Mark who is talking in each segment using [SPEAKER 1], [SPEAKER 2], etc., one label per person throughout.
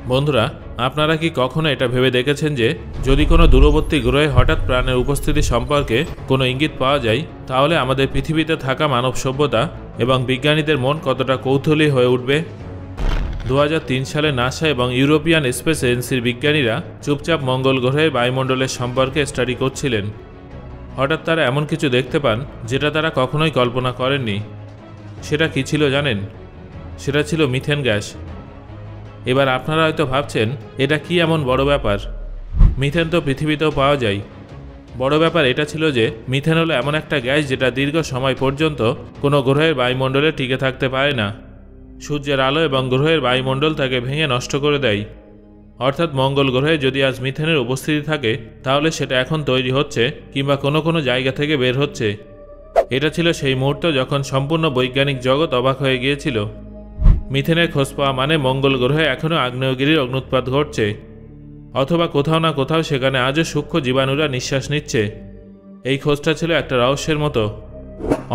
[SPEAKER 1] বন্ধুরা, আপনারা কি কখনো এটা ভেবে দেখেছেন যে যদি কোনো দূরবর্তী গ্রহে হঠাৎ প্রাণের উপস্থিতি সম্পর্কে কোনো ইঙ্গিত পাওয়া যায়, তাহলে আমাদের পৃথিবীতে থাকা মানব সভ্যতা এবং বিজ্ঞানীদের মন কতটা কৌতূহলী হয়ে উঠবে? 2003 সালে নাসা এবং ইউরোপিয়ান স্পেস এজেন্সির বিজ্ঞানীরা চুপচাপ মঙ্গল গ্রহের বায়ুমণ্ডলের সম্পর্কে স্টাডি করছিলেন। হঠাৎ তারা এমন কিছু দেখতে পান যেটা তারা কখনোই কল্পনা করেননি। সেটা কি ছিল জানেন? সেটা ছিল মিথেন গ্যাস। এবার আপনারা হয়তো ভাবছেন, এটা কি এমন বড় ব্যাপার? মিথেন তো পৃথিবীতেও পাওয়া যায়। বড় ব্যাপার এটা ছিল যে মিথেন হলো এমন একটা গ্যাস যেটা দীর্ঘ সময় পর্যন্ত কোনো গ্রহের বায়ুমণ্ডলে টিকে থাকতে পারে না। সূর্যের আলো এবং গ্রহের বায়ুমণ্ডল তাকে ভেঙে নষ্ট করে দেয়। অর্থাৎ মঙ্গল গ্রহে যদি আজ মিথেনের উপস্থিতি থাকে, তাহলে সেটা এখন তৈরি হচ্ছে কিংবা কোনো কোনো জায়গা থেকে বের হচ্ছে। এটা ছিল সেই মুহূর্ত যখন সম্পূর্ণ বৈজ্ঞানিক জগৎ অবাক হয়ে গিয়েছিল। মিথেনের খোঁজ পাওয়া মানে মঙ্গল গ্রহে এখনও আগ্নেয়গিরির অগ্নুৎপাত ঘটছে, অথবা কোথাও না কোথাও সেখানে আজও সূক্ষ্ম জীবাণুরা নিঃশ্বাস নিচ্ছে। এই খোঁজটা ছিল একটা রহস্যের মতো।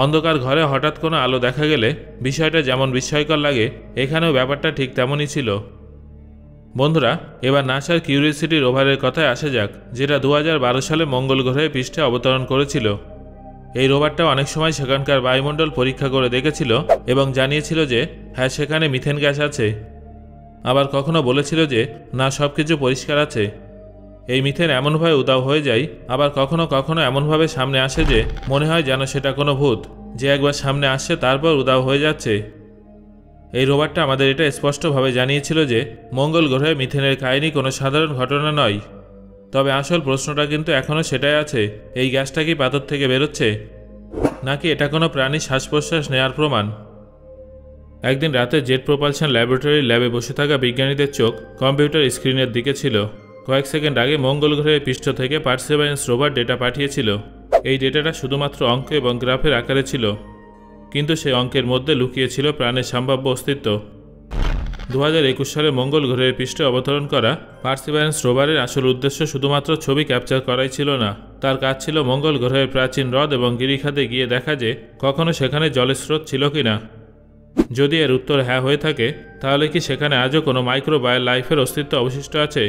[SPEAKER 1] অন্ধকার ঘরে হঠাৎ কোনো আলো দেখা গেলে বিষয়টা যেমন বিস্ময়কর লাগে, এখানেও ব্যাপারটা ঠিক তেমনই ছিল। বন্ধুরা, এবার নাসার কিউরিওসিটি রোভারের কথায় আসা যাক, যেটা 2012 সালে মঙ্গল গ্রহের পৃষ্ঠে অবতরণ করেছিল। এই রোভারটা অনেক সময় সেখানকার বায়ুমণ্ডল পরীক্ষা করে দেখেছিল এবং জানিয়েছিল যে হ্যাঁ, সেখানে মিথেন গ্যাস আছে। আবার কখনো বলেছিল যে না, সব কিছু পরিষ্কার আছে। এই মিথেন এমনভাবে উধাও হয়ে যায়, আবার কখনো কখনো এমনভাবে সামনে আসে যে মনে হয় যেন সেটা কোনো ভূত, যে একবার সামনে আসছে তারপর উধাও হয়ে যাচ্ছে। এই রোভারটা আমাদের এটা স্পষ্টভাবে জানিয়েছিল যে মঙ্গল গ্রহে মিথেনের কাহিনী কোনো সাধারণ ঘটনা নয়। তবে আসল প্রশ্নটা কিন্তু এখনও সেটাই আছে, এই গ্যাসটা কি পাথর থেকে বেরোচ্ছে, নাকি এটা কোনো প্রাণীর শ্বাস প্রশ্বাস নেওয়ার প্রমাণ? একদিন রাতে জেট প্রপালশন ল্যাবরেটরির ল্যাবে বসে থাকা বিজ্ঞানীদের চোখ কম্পিউটার স্ক্রিনের দিকে ছিল। কয়েক সেকেন্ড আগে মঙ্গল গ্রহের পৃষ্ঠ থেকে পার্সিভারেন্স রোভার ডেটা পাঠিয়েছিল। এই ডেটাটা শুধুমাত্র অঙ্ক এবং গ্রাফের আকারে ছিল, কিন্তু সেই অঙ্কের মধ্যে লুকিয়ে ছিল প্রাণের সম্ভাব্য অস্তিত্ব। 2021 সালে মঙ্গল গ্রহের পৃষ্ঠে অবতরণ করা পার্সিভারেন্স রোভারের আসল উদ্দেশ্য শুধুমাত্র ছবি ক্যাপচার করাই ছিল না। তার কাজ ছিল মঙ্গল গ্রহের প্রাচীন হ্রদ এবং গিরিখাতে গিয়ে দেখা যে কখনো সেখানে জলের স্রোত ছিল কিনা। যদি এর উত্তর হ্যাঁ হয়ে থাকে, তাহলে কি সেখানে আজও কোনো মাইক্রোবায়াল লাইফের অস্তিত্ব অবশিষ্ট আছে?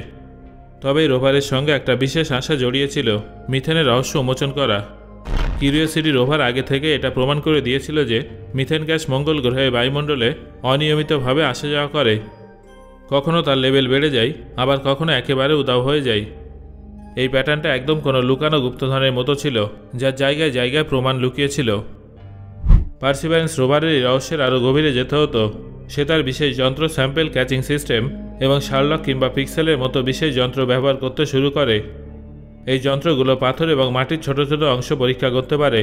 [SPEAKER 1] তবে এই রোভারের সঙ্গে একটা বিশেষ আশা জড়িয়েছিল, মিথেনের রহস্য উন্মোচন করা। কিউরিওসিটি রোভার আগে থেকে এটা প্রমাণ করে দিয়েছিল যে মিথেন গ্যাস মঙ্গল গ্রহের বায়ুমণ্ডলে অনিয়মিতভাবে আসা যাওয়া করে। কখনো তার লেভেল বেড়ে যায়, আবার কখনো একেবারে উধাও হয়ে যায়। এই প্যাটার্নটা একদম কোনো লুকানো গুপ্তধনের মতো ছিল, যার জায়গায় জায়গায় প্রমাণ লুকিয়েছিল। পার্সিভারেন্স রোভারের এই রহস্যের আরও গভীরে যেতে হতো। সে তার বিশেষ যন্ত্র, স্যাম্পল ক্যাচিং সিস্টেম এবং শার্লক কিংবা পিক্সেলের মতো বিশেষ যন্ত্র ব্যবহার করতে শুরু করে। এই যন্ত্রগুলো পাথর এবং মাটির ছোট ছোট অংশ পরীক্ষা করতে পারে,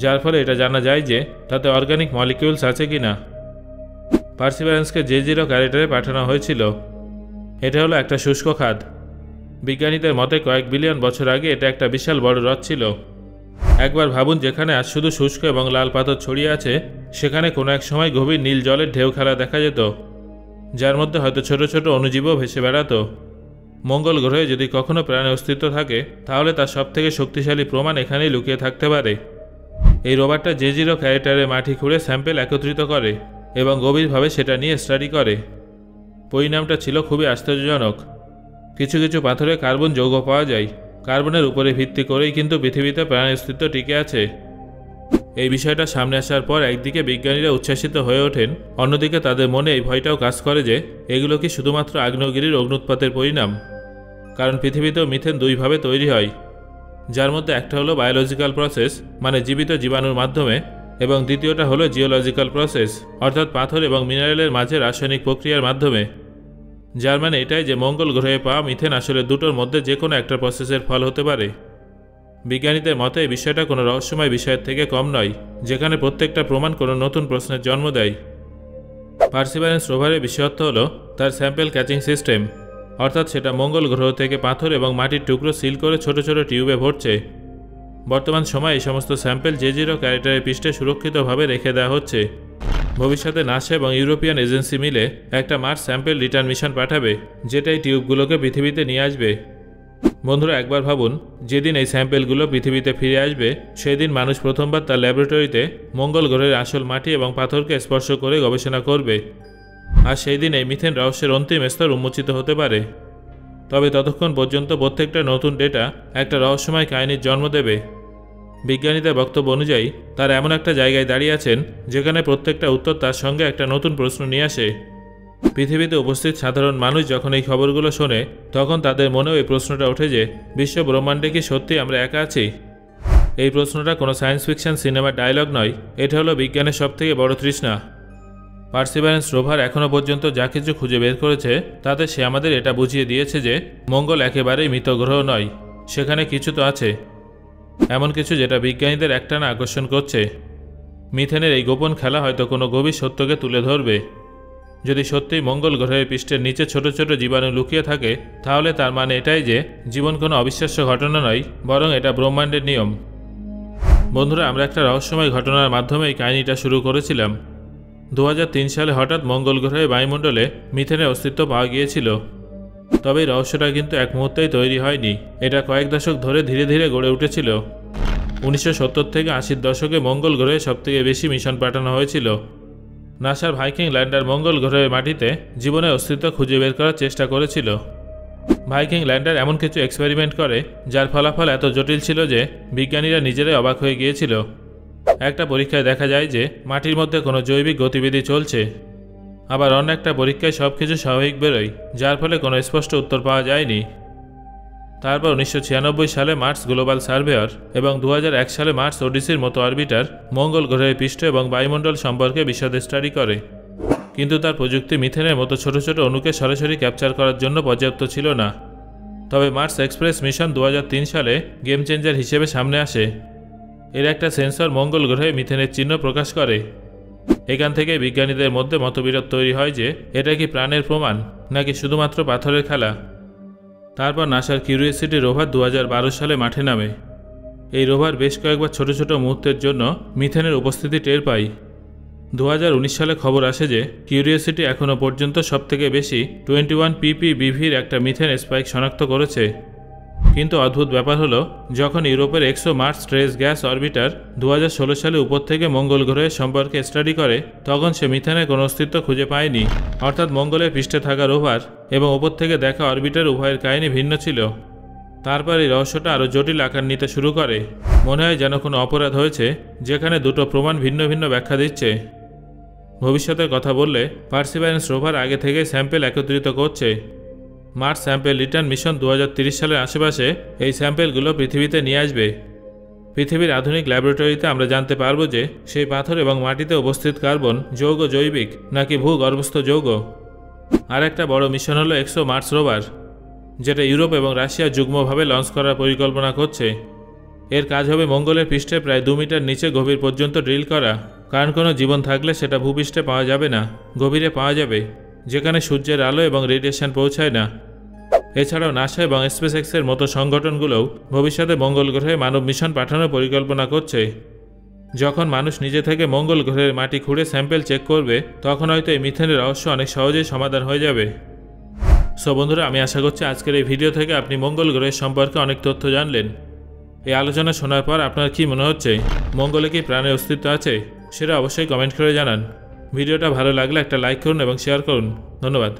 [SPEAKER 1] যার ফলে এটা জানা যায় যে তাতে অর্গানিক মলিকিউলস আছে কিনা। পার্সিভারেন্সকে J0 ক্যারেটারে পাঠানো হয়েছিল। এটা হলো একটা শুষ্ক খাদ। বিজ্ঞানীদের মতে কয়েক বিলিয়ন বছর আগে এটা একটা বিশাল বড় হ্রদ ছিল। একবার ভাবুন, যেখানে আজ শুধু শুষ্ক এবং লাল পাথর ছড়িয়ে আছে, সেখানে কোনো এক সময় গভীর নীল জলের ঢেউ খেলা দেখা যেত, যার মধ্যে হয়তো ছোট ছোট অণুজীবও ভেসে বেড়াতো। মঙ্গল গ্রহে যদি কখনো প্রাণের অস্তিত্ব থাকে, তাহলে তার সবথেকে শক্তিশালী প্রমাণ এখানেই লুকিয়ে থাকতে পারে। এই রোভারটা J0 ক্যারেটারে মাটি খুঁড়ে স্যাম্পেল একত্রিত করে এবং গভীরভাবে সেটা নিয়ে স্টাডি করে। পরিণামটা ছিল খুবই আশ্চর্যজনক। কিছু কিছু পাথরে কার্বন যৌগ পাওয়া যায়। কার্বনের উপরে ভিত্তি করেই কিন্তু পৃথিবীতে প্রাণের অস্তিত্ব টিকে আছে। এই বিষয়টা সামনে আসার পর একদিকে বিজ্ঞানীরা উচ্ছ্বাসিত হয়ে ওঠেন, অন্যদিকে তাদের মনে এই ভয়টাও কাজ করে যে এগুলো কি শুধুমাত্র আগ্নেয়গিরির অগ্নুৎপাতের পরিণাম। কারণ পৃথিবীতেও মিথেন দুইভাবে তৈরি হয়, যার মধ্যে একটা হলো বায়োলজিক্যাল প্রসেস, মানে জীবিত জীবাণুর মাধ্যমে, এবং দ্বিতীয়টা হলো জিওলজিক্যাল প্রসেস, অর্থাৎ পাথর এবং মিনারেলের মাঝে রাসায়নিক প্রক্রিয়ার মাধ্যমে। যার মানে এটাই যে মঙ্গল গ্রহে পাওয়া মিথেন আসলে দুটোর মধ্যে যে কোনো একটা প্রসেসের ফল হতে পারে। বিজ্ঞানীদের মতে এই বিষয়টা কোনো রহস্যময় বিষয়ের থেকে কম নয়, যেখানে প্রত্যেকটা প্রমাণ কোনো নতুন প্রশ্নের জন্ম দেয়। পার্সিভারেন্স রোভারের বিশেষত্ব হলো তার স্যাম্পল ক্যাচিং সিস্টেম, অর্থাৎ সেটা মঙ্গল গ্রহ থেকে পাথর এবং মাটির টুকরো সিল করে ছোট ছোট টিউবে ভরছে। বর্তমান সময়ে এই সমস্ত স্যাম্পল J0 ক্যারেটারের পৃষ্ঠে সুরক্ষিতভাবে রেখে দেওয়া হচ্ছে। ভবিষ্যতে নাসা এবং ইউরোপিয়ান এজেন্সি মিলে একটা মার্স স্যাম্পল রিটার্ন মিশন পাঠাবে, যেটা এই টিউবগুলোকে পৃথিবীতে নিয়ে আসবে। বন্ধুরা, একবার ভাবুন, যেদিন এই স্যাম্পেলগুলো পৃথিবীতে ফিরে আসবে, সেদিন মানুষ প্রথমবার তার ল্যাবরেটরিতে মঙ্গল গ্রহের আসল মাটি এবং পাথরকে স্পর্শ করে গবেষণা করবে। আর সেই দিন এই মিথেন রহস্যের অন্তিম স্তর উন্মোচিত হতে পারে। তবে ততক্ষণ পর্যন্ত প্রত্যেকটা নতুন ডেটা একটা রহস্যময় কাহিনীর জন্ম দেবে। বিজ্ঞানীদের বক্তব্য অনুযায়ী তারা এমন একটা জায়গায় দাঁড়িয়ে আছেন যেখানে প্রত্যেকটা উত্তর তার সঙ্গে একটা নতুন প্রশ্ন নিয়ে আসে। পৃথিবীতে উপস্থিত সাধারণ মানুষ যখন এই খবরগুলো শোনে তখন তাদের মনেও এই প্রশ্নটা ওঠে যে বিশ্ব ব্রহ্মাণ্ডে কি সত্যি আমরা একা আছি? এই প্রশ্নটা কোনো সায়েন্স ফিকশন সিনেমার ডায়লগ নয়, এটা হলো বিজ্ঞানের সবথেকে বড় তৃষ্ণা। পার্সিভারেন্স রোভার এখনও পর্যন্ত যা কিছু খুঁজে বের করেছে তাতে সে আমাদের এটা বুঝিয়ে দিয়েছে যে মঙ্গল একেবারেই মৃত গ্রহ নয়, সেখানে কিছু তো আছে, এমন কিছু যেটা বিজ্ঞানীদের একটানা আকর্ষণ করছে। মিথেনের এই গোপন খেলা হয়তো কোনো গভীর সত্যকে তুলে ধরবে। যদি সত্যিই মঙ্গল গ্রহের পৃষ্ঠের নিচে ছোট ছোট জীবাণু লুকিয়ে থাকে তাহলে তার মানে এটাই যে জীবন কোনো অবিশ্বাস্য ঘটনা নয়, বরং এটা ব্রহ্মাণ্ডের নিয়ম। বন্ধুরা, আমরা একটা রহস্যময় ঘটনার মাধ্যমে এই কাহিনীটা শুরু করেছিলাম। 2003 সালে হঠাৎ মঙ্গল গ্রহের বায়ুমণ্ডলে মিথেনের অস্তিত্ব পাওয়া গিয়েছিল। তবে এই রহস্যটা কিন্তু এক মুহূর্তেই তৈরি হয়নি, এটা কয়েক দশক ধরে ধীরে ধীরে গড়ে উঠেছিল। 1970 থেকে 80-র দশকে মঙ্গল গ্রহে সবথেকে বেশি মিশন পাঠানো হয়েছিল। নাসার ভাইকিং ল্যান্ডার মঙ্গল গ্রহের মাটিতে জীবনের অস্তিত্ব খুঁজে বের করার চেষ্টা করেছিল। ভাইকিং ল্যান্ডার এমন কিছু এক্সপেরিমেন্ট করে যার ফলাফল এত জটিল ছিল যে বিজ্ঞানীরা নিজেরাই অবাক হয়ে গিয়েছিল। একটা পরীক্ষায় দেখা যায় যে মাটির মধ্যে কোনো জৈবিক গতিবিধি চলছে, আবার অন্য একটা পরীক্ষায় সব কিছু স্বাভাবিক বেরোয়, যার ফলে কোনো স্পষ্ট উত্তর পাওয়া যায়নি। তারপর 1996 সালে মার্স গ্লোবাল সার্ভেয়ার এবং 2001 সালে মার্স ওডিসির মতো অরবিটার মঙ্গল গ্রহের পৃষ্ঠ এবং বায়ুমণ্ডল সম্পর্কে বিশদ স্টাডি করে, কিন্তু তার প্রযুক্তি মিথেনের মতো ছোট ছোট অণুকে সরাসরি ক্যাপচার করার জন্য পর্যাপ্ত ছিল না। তবে মার্স এক্সপ্রেস মিশন 2003 সালে গেম চেঞ্জার হিসেবে সামনে আসে। এর একটা সেন্সর মঙ্গল গ্রহে মিথেনের চিহ্ন প্রকাশ করে। এখান থেকে বিজ্ঞানীদের মধ্যে মতবিরোধ তৈরি হয় যে এটা কি প্রাণের প্রমাণ নাকি শুধুমাত্র পাথরের খেলা। তারপর নাসার কিউরিওসিটি রোভার 2012 সালে মাঠে নামে। এই রোভার বেশ কয়েকবার ছোট ছোট মুহূর্তের জন্য মিথেনের উপস্থিতি টের পায়। 2019 সালে খবর আসে যে কিউরিওসিটি এখনও পর্যন্ত সবথেকে বেশি 21 ppBV-র একটা মিথেন স্পাইক শনাক্ত করেছে। কিন্তু অদ্ভুত ব্যাপার হলো, যখন ইউরোপের ExoMars trace gas orbiter 2016 সালে উপর থেকে মঙ্গল গ্রহের সম্পর্কে স্টাডি করে তখন সে মিথেনের কোনো অস্তিত্ব খুঁজে পায়নি। অর্থাৎ মঙ্গলের পৃষ্ঠে থাকা রোভার এবং উপর থেকে দেখা অরবিটার উভয়ের কাহিনী ভিন্ন ছিল। তারপর এই রহস্যটা আরও জটিল আকার নিতে শুরু করে। মনে হয় যেন কোনো অপরাধ হয়েছে যেখানে দুটো প্রমাণ ভিন্ন ভিন্ন ব্যাখ্যা দিচ্ছে। ভবিষ্যতের কথা বললে পার্সিভারেন্স রোভার আগে থেকেই স্যাম্পেল একত্রিত করছে। মার্স স্যাম্পেল রিটার্ন মিশন 2030 সালের আশেপাশে এই স্যাম্পেলগুলো পৃথিবীতে নিয়ে আসবে। পৃথিবীর আধুনিক ল্যাবরেটরিতে আমরা জানতে পারবো যে সেই পাথর এবং মাটিতে উপস্থিত কার্বন যৌগ জৈবিক নাকি ভূগর্ভস্থ যৌগ। আর একটা বড় মিশন হলো এক্সো মার্স রোভার, যেটা ইউরোপ এবং রাশিয়া যুগ্মভাবে লঞ্চ করার পরিকল্পনা করছে। এর কাজ হবে মঙ্গলের পৃষ্ঠে প্রায় 2 মিটার নিচে গভীর পর্যন্ত ড্রিল করা, কারণ কোনো জীবন থাকলে সেটা ভূপৃষ্ঠে পাওয়া যাবে না, গভীরে পাওয়া যাবে, যেখানে সূর্যের আলো এবং রেডিয়েশন পৌঁছায় না। এছাড়াও নাসা এবং স্পেসএক্সের মতো সংগঠনগুলোও ভবিষ্যতে মঙ্গল গ্রহে মানব মিশন পাঠানোর পরিকল্পনা করছে। যখন মানুষ নিজে থেকে মঙ্গল গ্রহের মাটি খুঁড়ে স্যাম্পেল চেক করবে তখন হয়তো এই মিথেনের রহস্য অনেক সহজেই সমাধান হয়ে যাবে। সো বন্ধুরা, আমি আশা করছি আজকের এই ভিডিও থেকে আপনি মঙ্গল গ্রহের সম্পর্কে অনেক তথ্য জানলেন। এই আলোচনা শোনার পর আপনার কি মনে হচ্ছে, মঙ্গলে কি প্রাণের অস্তিত্ব আছে? সেটা অবশ্যই কমেন্ট করে জানান। ভিডিওটা ভালো লাগলে একটা লাইক করুন এবং শেয়ার করুন। ধন্যবাদ।